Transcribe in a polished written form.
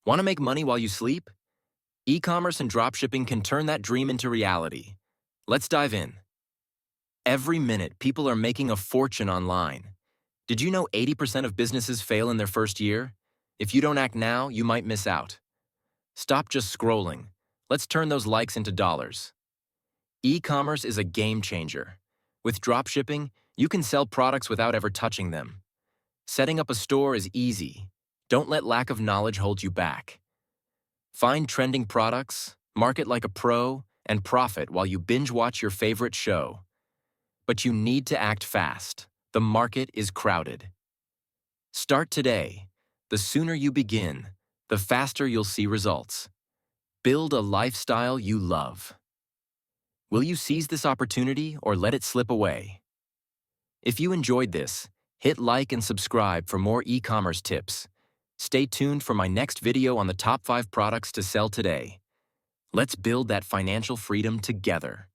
Want to make money while you sleep? E-commerce and dropshipping can turn that dream into reality. Let's dive in. Every minute, people are making a fortune online. Did you know 80% of businesses fail in their first year? If you don't act now, you might miss out. Stop just scrolling. Let's turn those likes into dollars. E-commerce is a game changer. With dropshipping, you can sell products without ever touching them. Setting up a store is easy. Don't let lack of knowledge hold you back. Find trending products, market like a pro, and profit while you binge watch your favorite show. But you need to act fast. The market is crowded. Start today. The sooner you begin, the faster you'll see results. Build a lifestyle you love. Will you seize this opportunity or let it slip away? If you enjoyed this, hit like and subscribe for more e-commerce tips. Stay tuned for my next video on the top 5 products to sell today. Let's build that financial freedom together.